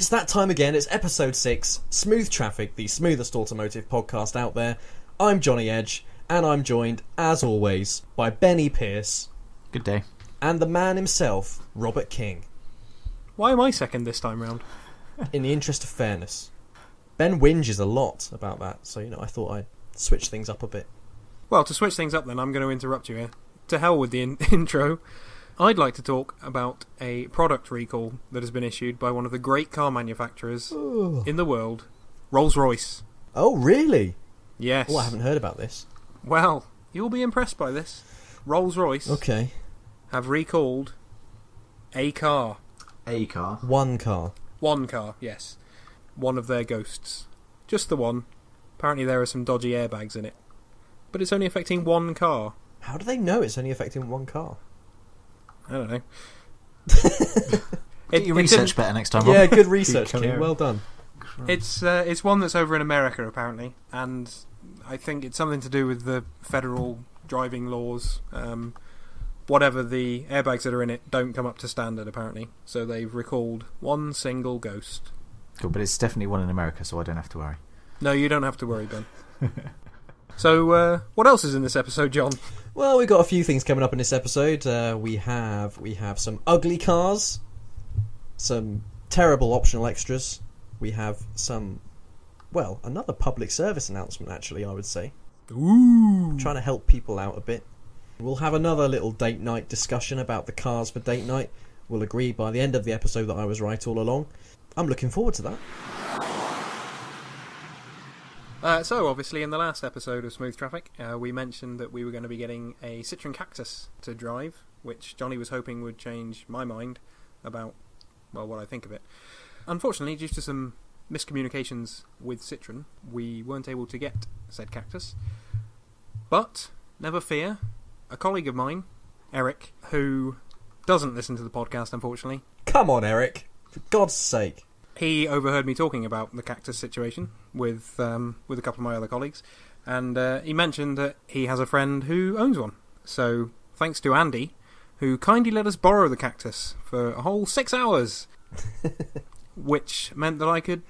It's that time again. It's episode 6, Smooth Traffic, the smoothest automotive podcast out there. I'm Johnny Edge, and I'm joined, as always, by Benny Pierce. Good day. And the man himself, Robert King. Why am I second this time round? In the interest of fairness. Ben whinges a lot about that, so, I thought I'd switch things up a bit. Well, to switch things up then, I'm going to interrupt you here. To hell with the intro. I'd like to talk about a product recall that has been issued by one of the great car manufacturers in the world, Rolls-Royce. Oh, really? Yes. Oh, I haven't heard about this. Well, you'll be impressed by this. Rolls-Royce have recalled a car. A car? One car. One car, yes. One of their ghosts. Just the one. Apparently there are some dodgy airbags in it. But it's only affecting one car. How do they know it's only affecting one car? I don't know. Get your research better next time, Rob. Yeah, good research, King. Well done. It's one that's over in America, apparently, and I think it's something to do with the federal driving laws. Whatever, the airbags that are in it don't come up to standard, apparently. So they've recalled one single ghost. Cool, but it's definitely one in America, so I don't have to worry. No, you don't have to worry, Ben. So, what else is in this episode, John? Well, we've got a few things coming up in this episode. We have some ugly cars, some terrible optional extras. We have another public service announcement, actually, I would say. Ooh. Trying to help people out a bit. We'll have another little date night discussion about the cars for date night. We'll agree by the end of the episode that I was right all along. I'm looking forward to that. So, obviously, in the last episode of Smooth Traffic, we mentioned that we were going to be getting a Citroen Cactus to drive, which Johnny was hoping would change my mind about, what I think of it. Unfortunately, due to some miscommunications with Citroen, we weren't able to get said Cactus. But, never fear, a colleague of mine, Eric, who doesn't listen to the podcast, unfortunately. Come on, Eric. For God's sake. He overheard me talking about the Cactus situation with a couple of my other colleagues, and he mentioned that he has a friend who owns one. So, thanks to Andy, who kindly let us borrow the Cactus for a whole 6 hours, which meant that I could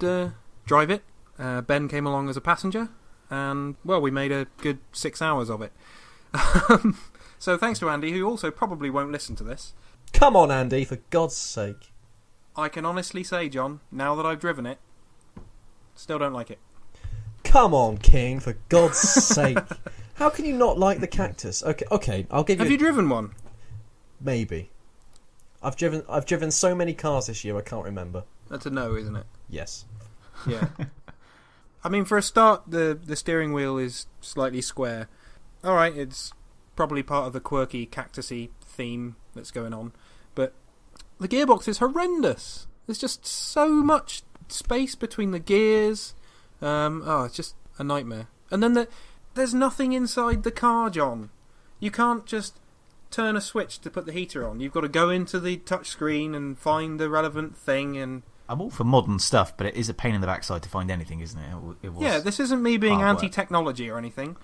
drive it. Ben came along as a passenger, and, we made a good 6 hours of it. So, thanks to Andy, who also probably won't listen to this. Come on, Andy, for God's sake. I can honestly say, John, now that I've driven it, still don't like it. Come on, King, for God's sake. How can you not like the Cactus? Okay, I'll give you... Have you driven one? Maybe. I've driven so many cars this year, I can't remember. That's a no, isn't it? Yes. Yeah. I mean, for a start, the steering wheel is slightly square. Alright, it's probably part of the quirky cactusy theme that's going on, but the gearbox is horrendous. There's just so much space between the gears. It's just a nightmare. And then there's nothing inside the car, John. You can't just turn a switch to put the heater on. You've got to go into the touchscreen and find the relevant thing. And I'm all for modern stuff, but it is a pain in the backside to find anything, isn't it? Yeah, this isn't me being hard work. anti-technology or anything.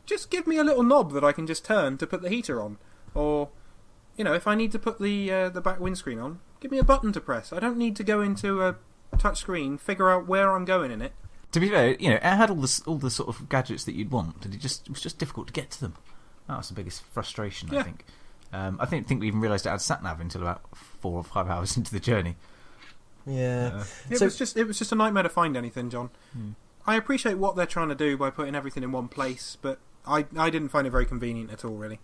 Just give me a little knob that I can just turn to put the heater on. Or... if I need to put the back windscreen on, give me a button to press. I don't need to go into a touchscreen, figure out where I'm going in it. To be fair, it had all the sort of gadgets that you'd want, and it was just difficult to get to them. That was the biggest frustration, yeah. I think. I didn't think we even realised it had sat-nav until about 4 or 5 hours into the journey. Yeah. It was just a nightmare to find anything, John. I appreciate what they're trying to do by putting everything in one place, but I didn't find it very convenient at all, really.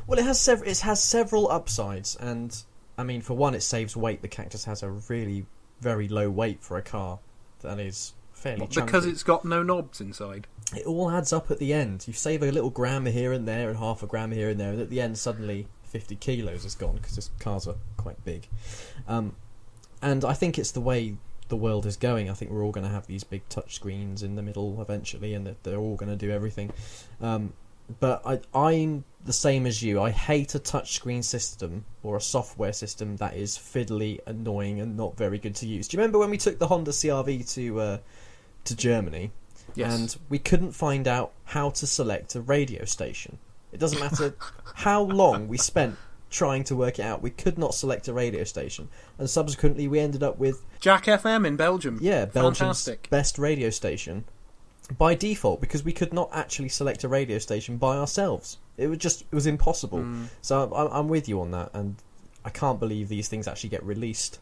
Well, it has several upsides, and I mean, for one, it saves weight. The Cactus has a really very low weight for a car that is fairly chunky. Because it's got no knobs inside. It all adds up at the end. You save a little gram here and there, and half a gram here and there, and at the end, suddenly 50 kilos is gone because these cars are quite big. And I think it's the way the world is going. I think we're all going to have these big touch screens in the middle eventually, and they're all going to do everything. But I'm the same as you. I hate a touchscreen system or a software system that is fiddly, annoying, and not very good to use. Do you remember when we took the Honda CR-V to Germany? Yes. And we couldn't find out how to select a radio station. It doesn't matter how long we spent trying to work it out. We could not select a radio station, and subsequently we ended up with Jack FM in Belgium. Yeah, Belgium's Fantastic. best radio station by default, because we could not actually select a radio station by ourselves. It was impossible. So I'm with you on that, and I can't believe these things actually get released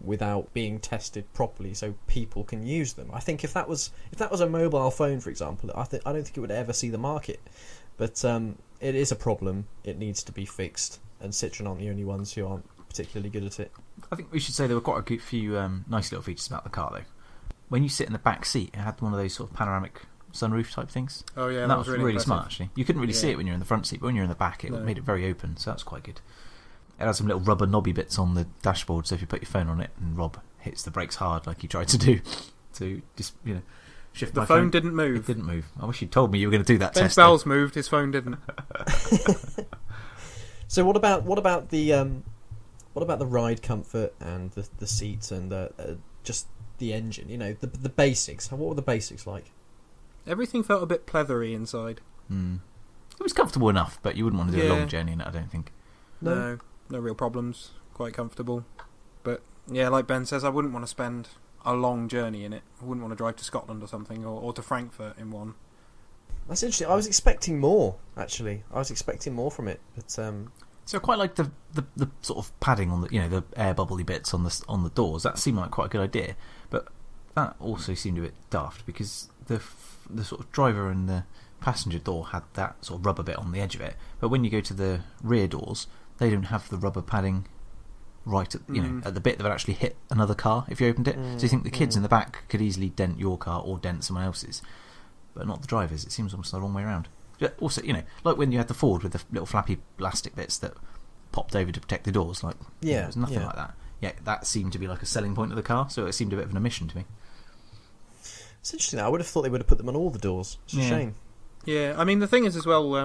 without being tested properly, so people can use them. I think if that was a mobile phone, for example, I don't think it would ever see the market. But it is a problem. It needs to be fixed, and Citroen aren't the only ones who aren't particularly good at it. I think we should say there were quite a good few nice little features about the car, though. When you sit in the back seat, it had one of those sort of panoramic sunroof type things. Oh yeah, and that was really impressive. smart, actually. You couldn't really see it when you're in the front seat, but when you're in the back, it made it very open, so that's quite good. It had some little rubber knobby bits on the dashboard, so if you put your phone on it and Rob hits the brakes hard like he tried to do, to just, shift The my phone didn't move. It didn't move. I wish you'd told me you were going to do that Ben's test. bells moved, his phone didn't. So what about the ride comfort and the seats and just the engine? The basics. What were the basics like? Everything felt a bit pleathery inside. It was comfortable enough, but you wouldn't want to do a long journey in it, I don't think. No real problems. Quite comfortable. But yeah, like Ben says, I wouldn't want to spend a long journey in it. I wouldn't want to drive to Scotland or something, or to Frankfurt in one. That's interesting. I was expecting more, actually. I was expecting more from it, but So I quite like the sort of padding on the air bubbly bits on the doors. That seemed like quite a good idea, but that also seemed a bit daft because the sort of driver and the passenger door had that sort of rubber bit on the edge of it, but when you go to the rear doors, they don't have the rubber padding right at at the bit that would actually hit another car if you opened it. So you think the kids in the back could easily dent your car or dent someone else's, but not the drivers. It seems almost the wrong way around. Also, like when you had the Ford with the little flappy plastic bits that popped over to protect the doors, there was nothing like that. Yeah, that seemed to be like a selling point of the car, so it seemed a bit of an omission to me. it's interesting. I would have thought they would have put them on all the doors. It's a shame. Yeah, I mean the thing is as well,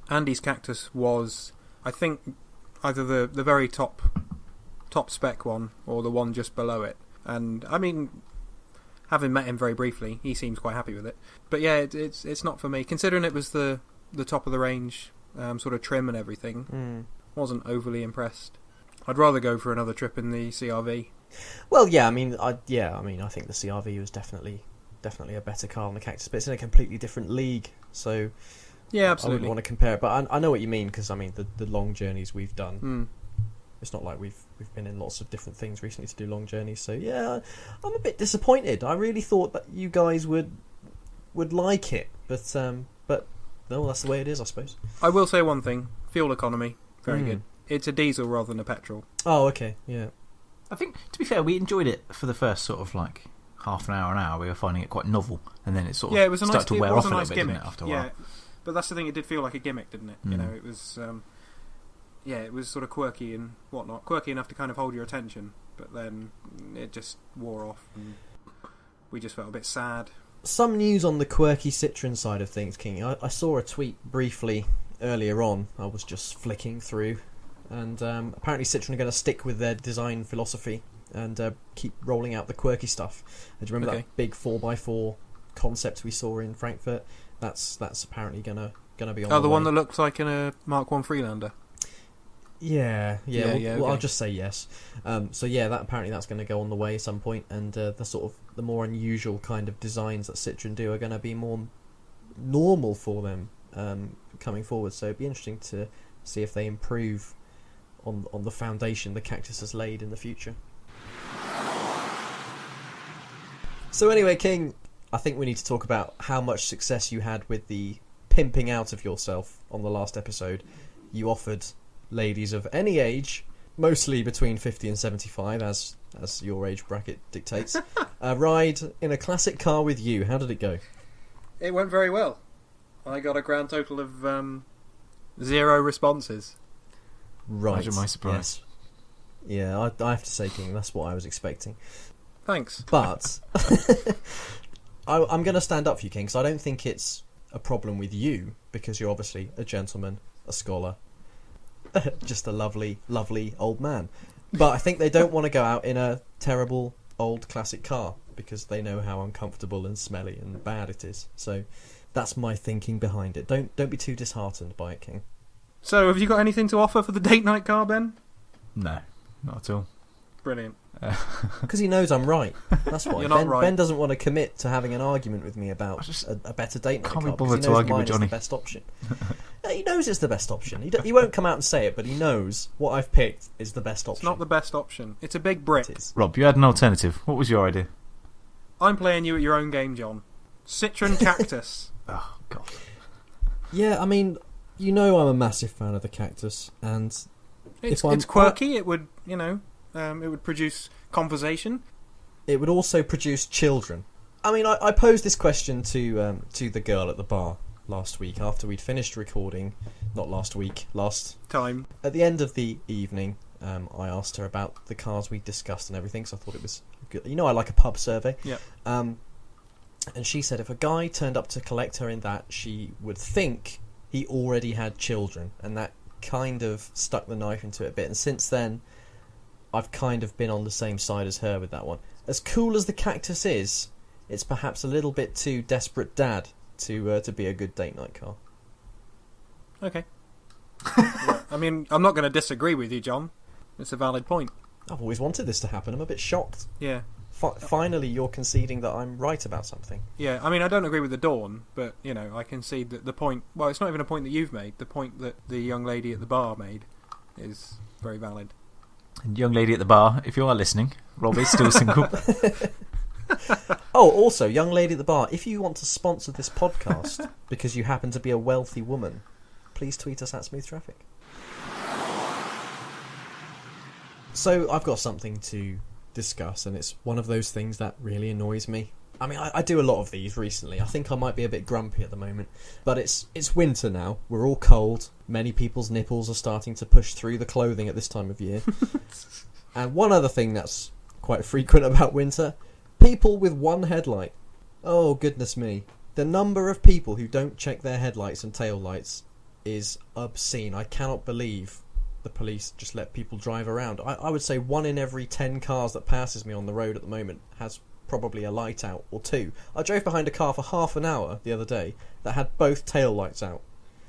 Andy's Cactus was, I think, either the very top spec one or the one just below it. And I mean, having met him very briefly, he seems quite happy with it. But yeah, it's not for me. Considering it was the top of the range sort of trim and everything, wasn't overly impressed. I'd rather go for another trip in the CRV. Well, yeah, I mean, I think the CRV was definitely a better car than the Cactus, but it's in a completely different league. So yeah, I absolutely. wouldn't want to compare it, but I know what you mean, because I mean the long journeys we've done. It's not like we've been in lots of different things recently to do long journeys. So yeah, I'm a bit disappointed. I really thought that you guys would like it, but no, that's the way it is, I suppose. I will say one thing: fuel economy, very good. It's a diesel rather than a petrol. Oh, okay, yeah. I think, to be fair, we enjoyed it for the first sort of like half an hour. We were finding it quite novel, and then it sort of it was a started nice, to wear off a little nice bit, gimmick. didn't it, after a while? But that's the thing; it did feel like a gimmick, didn't it? It was, it was sort of quirky and whatnot, quirky enough to kind of hold your attention, but then it just wore off, and we just felt a bit sad. Some news on the quirky Citroen side of things, King. I saw a tweet briefly earlier on. I was just flicking through, and apparently Citroen are going to stick with their design philosophy and keep rolling out the quirky stuff. Do you remember that big 4x4 concept we saw in Frankfurt? That's apparently gonna be on the the way. one that looks like in a Mark 1 Freelander. Yeah. Okay. Well, I'll just say yes. So yeah, that's going to go on the way at some point, and the sort of the more unusual kind of designs that Citroen do are going to be more normal for them coming forward. So it'd be interesting to see if they improve on the foundation the Cactus has laid in the future. So anyway, King, I think we need to talk about how much success you had with the pimping out of yourself on the last episode. You offered ladies of any age, mostly between 50 and 75, as your age bracket dictates, a ride in a classic car with you. How did it go? It went very well. I got a grand total of 0 responses. Right. Imagine my surprise. Yes. Yeah, I have to say, King, that's what I was expecting. Thanks. But I'm going to stand up for you, King, because I don't think it's a problem with you, because you're obviously a gentleman, a scholar, just a lovely, lovely old man. But I think they don't want to go out in a terrible old classic car, because they know how uncomfortable and smelly and bad it is. So that's my thinking behind it. Don't be too disheartened by it, King. So, have you got anything to offer for the date night car, Ben? No, not at all. Brilliant. Because he knows I'm right. That's why. You're not right. Ben doesn't want to commit to having an argument with me about a better date night can't be car. bothered Because to he knows argue with mine is Johnny. the best option. No, he knows it's the best option. He won't come out and say it, but he knows what I've picked is the best option. It's not the best option. It's a big brick. It is. Rob, you had an alternative. What was your idea? I'm playing you at your own game, John. Citroen Cactus. Oh, God. Yeah, I mean, you know I'm a massive fan of the Cactus, and It's I'm- quirky. It would, it would produce conversation. it would also produce children. I mean, I posed this question to the girl at the bar last week after we'd finished recording. Not last week, last Time. at the end of the evening. I asked her about the cars we discussed and everything, so I thought it was good. You know, I like a pub survey. Yeah. And she said if a guy turned up to collect her in that, she would think he already had children, and that kind of stuck the knife into it a bit. And since then, I've kind of been on the same side as her with that one. As cool as the Cactus is, it's perhaps a little bit too desperate dad to be a good date night car. Okay. Yeah, I mean, I'm not going to disagree with you, John. It's a valid point. I've always wanted this to happen. I'm a bit shocked. Yeah. Finally, you're conceding that I'm right about something. Yeah, I mean, I don't agree with the Dawn, but, I concede that the point... Well, it's not even a point that you've made. The point that the young lady at the bar made is very valid. And young lady at the bar, if you are listening, Rob is still single. Oh, also, young lady at the bar, if you want to sponsor this podcast because you happen to be a wealthy woman, please tweet us at Smooth Traffic. So, I've got something to discuss, and it's one of those things that really annoys me. I mean, I do a lot of these recently. I think I might be a bit grumpy at the moment, but it's winter now. We're all cold. Many people's nipples are starting to push through the clothing at this time of year. And one other thing that's quite frequent about winter: people with one headlight. Oh, goodness me. The number of people who don't check their headlights and tail lights is obscene. I cannot believe the police just let people drive around. I would say 1 in every 10 cars that passes me on the road at the moment has probably a light out or two. I drove behind a car for half an hour the other day that had both tail lights out.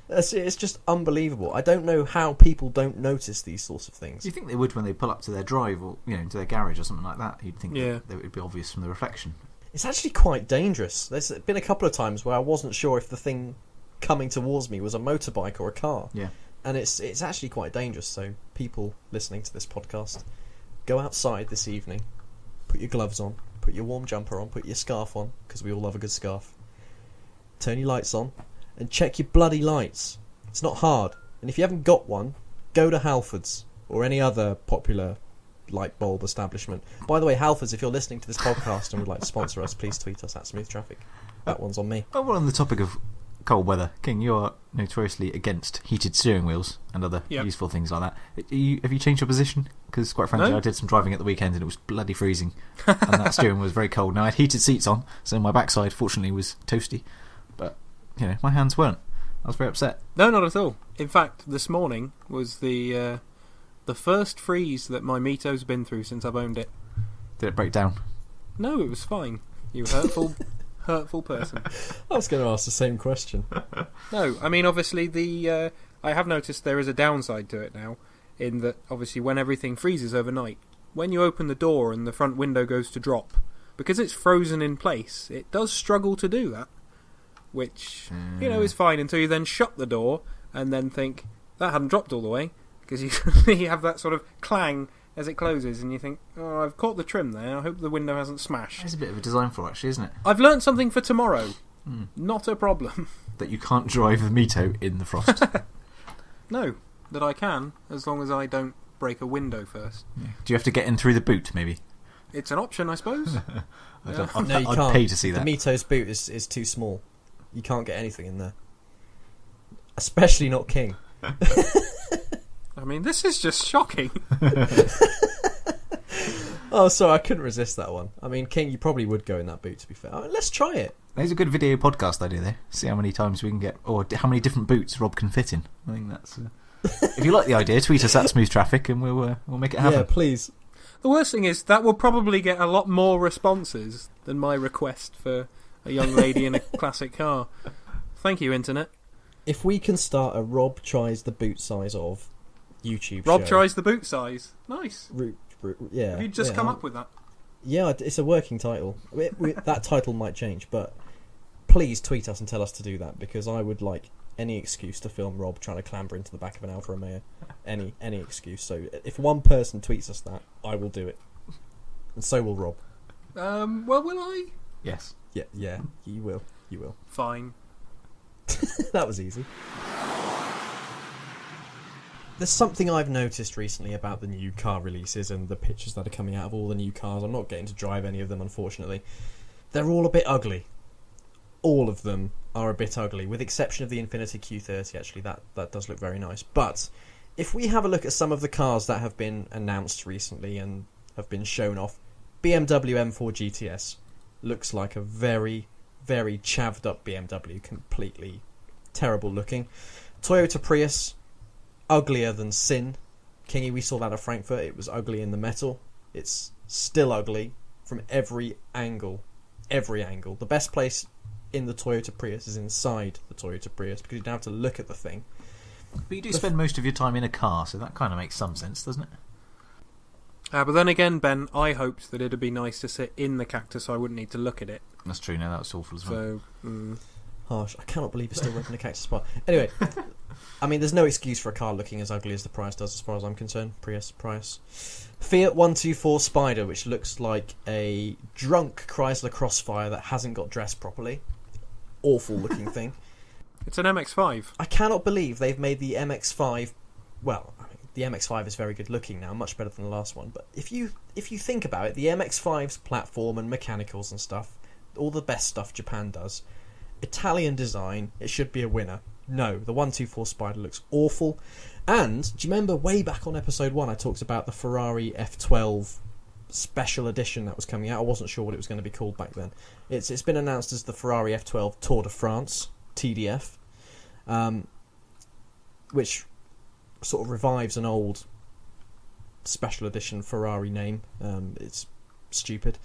It's just unbelievable. I don't know how people don't notice these sorts of things. Do you think they would when they pull up to their drive or to their garage or something like that? You'd think that it would be obvious from the reflection. It's actually quite dangerous. There's been a couple of times where I wasn't sure if the thing coming towards me was a motorbike or a car. Yeah. And it's actually quite dangerous. So people listening to this podcast, go outside this evening, put your gloves on, put your warm jumper on, put your scarf on, because we all love a good scarf. Turn your lights on and check your bloody lights. It's not hard. And if you haven't got one, go to Halfords or any other popular light bulb establishment. By the way, Halfords, if you're listening to this podcast and would like to sponsor us, please tweet us at Smooth Traffic. That one's on me. Oh, well, on the topic of cold weather, King, you are notoriously against heated steering wheels and other useful things like that. Have you changed your position? Because quite frankly, I did some driving at the weekend and it was bloody freezing, and that steering wheel was very cold. Now I had heated seats on, so my backside fortunately was toasty, but my hands weren't. I was very upset. No, not at all. In fact, this morning was the first freeze that my Mito's been through since I've owned it. Did it break down? No, it was fine. You hurtful, hurtful person. I was going to ask the same question. No, I mean, obviously, I have noticed there is a downside to it now, in that, obviously, when everything freezes overnight, when you open the door and the front window goes to drop, because it's frozen in place, it does struggle to do that, which, is fine until you then shut the door and then think, that hadn't dropped all the way, because you have that sort of clang as it closes, and you think, oh, I've caught the trim there, I hope the window hasn't smashed. It's a bit of a design flaw, actually, isn't it? I've learnt something for tomorrow. Not a problem. That you can't drive the Mito in the frost. No, that I can, as long as I don't break a window first. Yeah. Do you have to get in through the boot, maybe? It's an option, I suppose. No, you I'd can't. pay to see that. The Mito's boot is too small. You can't get anything in there. Especially not King. I mean, this is just shocking. Oh, sorry, I couldn't resist that one. I mean, King, you probably would go in that boot, to be fair. I mean, let's try it. There's a good video podcast idea there. See how many times we can get, or how many different boots Rob can fit in. I think that's... if you like the idea, tweet us at Smooth Traffic and we'll make it happen. Yeah, please. The worst thing is, that will probably get a lot more responses than my request for a young lady in a classic car. Thank you, Internet. If we can start a Rob tries the boot size of YouTube Rob show, tries the boot size. Nice. Yeah. Have you just come up with that? Yeah, it's a working title. That title might change, but please tweet us and tell us to do that, because I would like any excuse to film Rob trying to clamber into the back of an Alfa Romeo. Any excuse. So if one person tweets us that, I will do it. And so will Rob. Well, will I? Yes. Yeah, you will. You will. Fine. That was easy. There's something I've noticed recently about the new car releases and the pictures that are coming out of all the new cars. I'm not getting to drive any of them, unfortunately. They're all a bit ugly. All of them are a bit ugly, with the exception of the Infiniti Q30, actually. That does look very nice. But if we have a look at some of the cars that have been announced recently and have been shown off, BMW M4 GTS looks like a very, very chavved up BMW, completely terrible looking. Toyota Prius, uglier than sin. Kingy, we saw that at Frankfurt. It was ugly in the metal. It's still ugly from every angle. Every angle. The best place in the Toyota Prius is inside the Toyota Prius, because you don't have to look at the thing. But you do spend most of your time in a car, so that kind of makes some sense, doesn't it? But then again, Ben, I hoped that it'd be nice to sit in the Cactus so I wouldn't need to look at it. That's true. No, that was awful as well. So, Harsh. I cannot believe it's still working the Cactus spot. Anyway, I mean, there's no excuse for a car looking as ugly as the Prius does, as far as I'm concerned. Prius. Fiat 124 Spider, which looks like a drunk Chrysler Crossfire that hasn't got dressed properly. Awful looking thing. it's an MX-5. I cannot believe they've made the MX-5... Well, I mean, the MX-5 is very good looking now, much better than the last one. But if you think about it, the MX-5's platform and mechanicals and stuff, all the best stuff Japan does, Italian design, it should be a winner. No, the 124 Spider looks awful. And, do you remember way back on episode 1 I talked about the Ferrari F12 special edition that was coming out? I wasn't sure what it was going to be called back then. It's been announced as the Ferrari F12 Tour de France, TDF, which sort of revives an old special edition Ferrari name. It's stupid.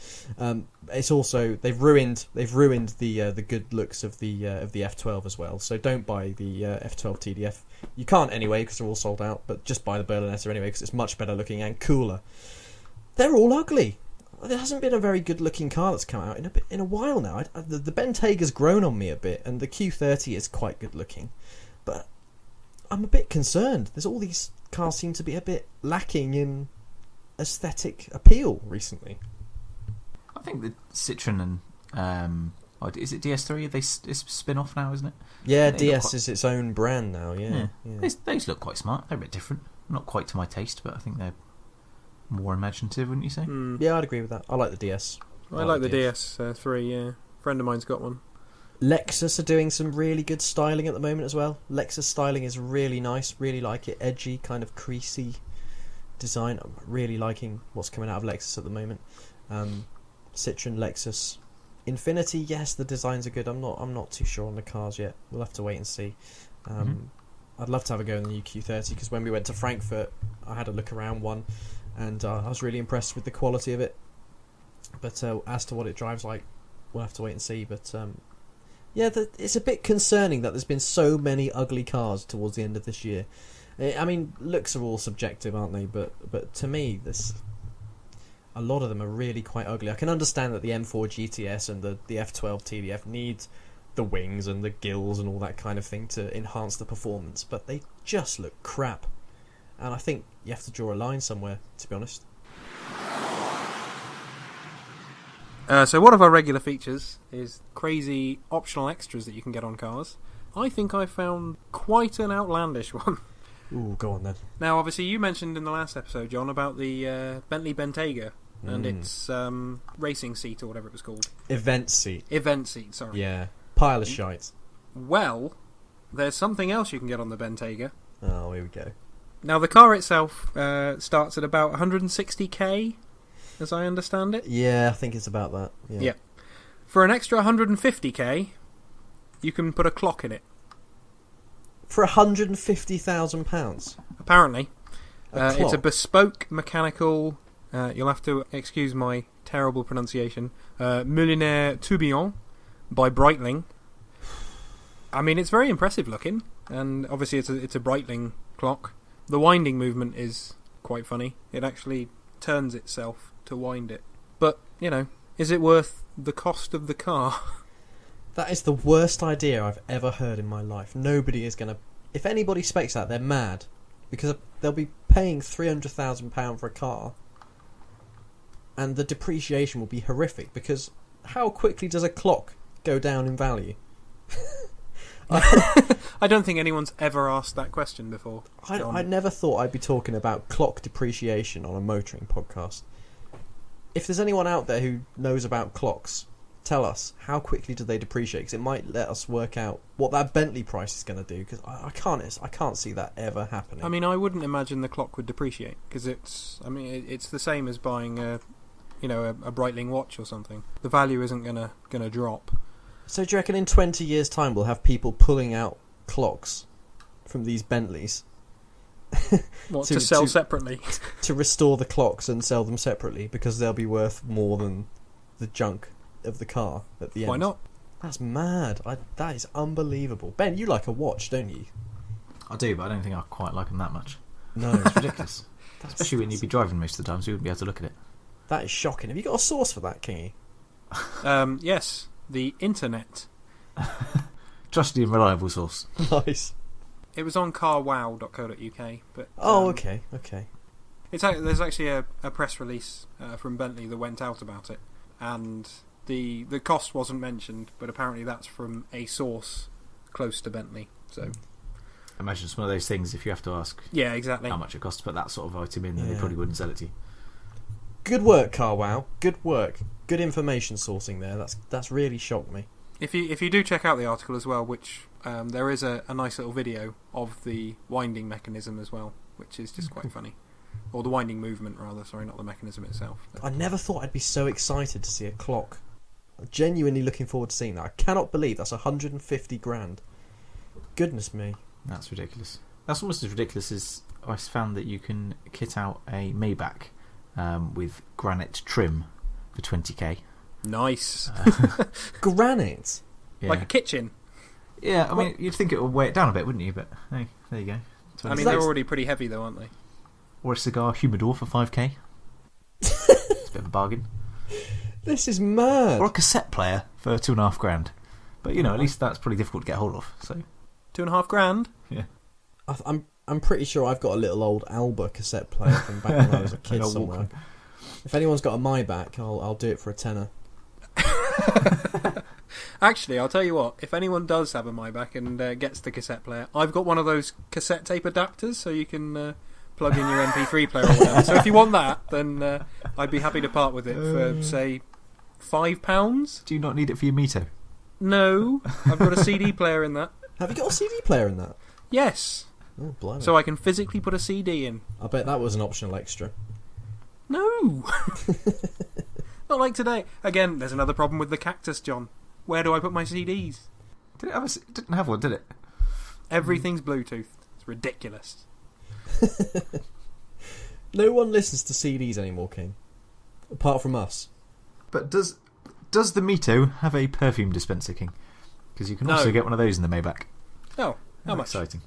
It's also they've ruined the good looks of the F12 as well. So don't buy the F12 TDF. You can't anyway because they're all sold out. But just buy the Berlinetta anyway because it's much better looking and cooler. They're all ugly. There hasn't been a very good looking car that's come out in a while now. The Bentega's grown on me a bit, and the Q30 is quite good looking, but I'm a bit concerned. There's all these cars seem to be a bit lacking in aesthetic appeal recently. I think the Citroen and is it DS3? It's spin off now, isn't it? Yeah, DS is its own brand now. Yeah. Those look quite smart. They're a bit different. Not quite to my taste, but I think they're more imaginative, wouldn't you say? Yeah, I'd agree with that. I like the DS. I like the DS3, yeah. A friend of mine's got one. Lexus are doing some really good styling at the moment as well. Lexus styling is really nice. Really like it. Edgy, kind of creasy design. I'm really liking what's coming out of Lexus at the moment. Citroen, Lexus, Infiniti. Yes, the designs are good. I'm not too sure on the cars yet. We'll have to wait and see. I'd love to have a go in the new Q30 because when we went to Frankfurt, I had a look around one, and I was really impressed with the quality of it. But as to what it drives like, we'll have to wait and see. But yeah, it's a bit concerning that there's been so many ugly cars towards the end of this year. I mean, looks are all subjective, aren't they? But to me, a lot of them are really quite ugly. I can understand that the M4 GTS and the F12 TDF need the wings and the gills and all that kind of thing to enhance the performance, but they just look crap. And I think you have to draw a line somewhere, to be honest. So one of our regular features is crazy optional extras that you can get on cars. I think I found quite an outlandish one. Ooh, go on then. Now, obviously, you mentioned in the last episode, John, about the Bentley Bentayga and its racing seat or whatever it was called. Event seat, sorry. Yeah. Pile of shite. Well, there's something else you can get on the Bentayga. Oh, here we go. Now, the car itself starts at about 160k, as I understand it. Yeah, I think it's about that. Yeah. For an extra 150k, you can put a clock in it. For £150,000? Apparently. A it's a clock? bespoke mechanical, you'll have to excuse my terrible pronunciation, Moulinaire Tourbillon by Breitling. I mean, it's very impressive looking. and obviously it's a Breitling clock. The winding movement is quite funny. It actually turns itself to wind it. But, is it worth the cost of the car? That is the worst idea I've ever heard in my life. Nobody is going to... If anybody specs that, they're mad. Because they'll be paying £300,000 for a car, and the depreciation will be horrific, because how quickly does a clock go down in value? I don't think anyone's ever asked that question before. I never thought I'd be talking about clock depreciation on a motoring podcast. If there's anyone out there who knows about clocks, tell us, how quickly do they depreciate? Because it might let us work out what that Bentley price is going to do. Because I can't see that ever happening. I mean, I wouldn't imagine the clock would depreciate, because it's the same as buying a Breitling watch or something. The value isn't gonna drop. So do you reckon in 20 years' time we'll have people pulling out clocks from these Bentleys? What, to sell separately? To restore the clocks and sell them separately, because they'll be worth more than the junk of the car at the end. Why not? That's mad. That is unbelievable. Ben, you like a watch, don't you? I do, but I don't think I quite like them that much. No. It's ridiculous. Especially when you'd be driving most of the time, so you wouldn't be able to look at it. That is shocking. Have you got a source for that, Kingy? Yes, the internet. Trusty and reliable source. Nice. It was on carwow.co.uk, but okay. there's actually a press release from Bentley that went out about it, and the cost wasn't mentioned, but apparently that's from a source close to Bentley. So I imagine it's one of those things, if you have to ask exactly how much it costs to put that sort of item in, then they probably wouldn't sell it to you. Good work, CarWow. Good work. Good information sourcing there. That's really shocked me. If you do check out the article as well, which there is a nice little video of the winding mechanism as well, which is just quite funny. Or the winding movement, rather. Sorry, not the mechanism itself. I never thought I'd be so excited to see a clock. I'm genuinely looking forward to seeing that. I cannot believe that's 150 grand. Goodness me. That's ridiculous. That's almost as ridiculous as I found that you can kit out a Maybach with granite trim for 20k. Nice. Granite? Yeah. Like a kitchen. Yeah, I mean, you'd think it would weigh it down a bit, wouldn't you? But hey, there you go. I mean, they're already pretty heavy, though, aren't they? Or a cigar humidor for 5k. It's a bit of a bargain. This is mad. Or a cassette player for 2.5 grand. But at least that's pretty difficult to get hold of. So 2.5 grand. Yeah. I'm pretty sure I've got a little old Alba cassette player from back when I was a kid somewhere. If anyone's got a Maybach, I'll do it for a tenner. Actually, I'll tell you what. If anyone does have a Maybach and gets the cassette player, I've got one of those cassette tape adapters, so you can plug in your MP3 player or whatever. So if you want that, then I'd be happy to part with it for, say, £5. Do you not need it for your Mito? No, I've got a CD player in that. Have you got a CD player in that? Yes. Oh, blimey. So I can physically put a CD in. I bet that was an optional extra. No. Not like today. Again, there's another problem with the Cactus, John. Where do I put my CDs? It didn't have one, did it? Everything's Bluetooth. It's ridiculous. No one listens to CDs anymore, King. Apart from us. But does the Mito have a perfume dispenser, King? Because you can also get one of those in the Maybach. Oh, how much? Exciting.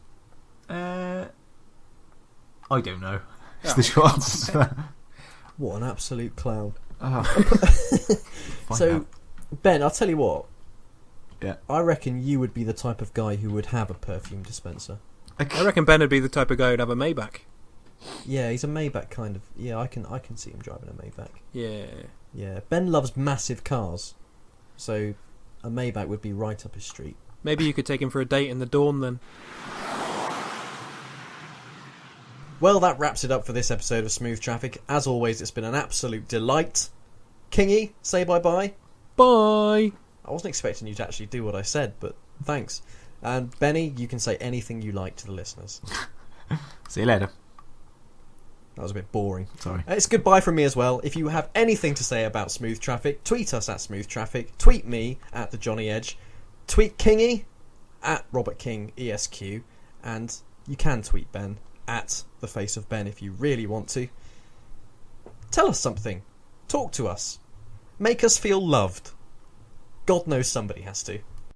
I don't know. It's the short answer to that. What an absolute clown. Find So, out. Ben, I'll tell you what. Yeah. I reckon you would be the type of guy who would have a perfume dispenser. I reckon Ben would be the type of guy who'd have a Maybach. Yeah, he's a Maybach kind of. Yeah, I can see him driving a Maybach. Yeah. Yeah, Ben loves massive cars, so a Maybach would be right up his street. Maybe you could take him for a date in the dawn then. Well, that wraps it up for this episode of Smooth Traffic. As always, it's been an absolute delight. Kingy, say bye-bye. Bye! I wasn't expecting you to actually do what I said, but thanks. And Benny, you can say anything you like to the listeners. See you later. That was a bit boring. Sorry. It's goodbye from me as well. If you have anything to say about Smooth Traffic, tweet us at Smooth Traffic. Tweet me at the Johnny Edge. Tweet Kingy at Robert King ESQ. And you can tweet Ben at the Face of Ben if you really want to. Tell us something. Talk to us. Make us feel loved. God knows somebody has to.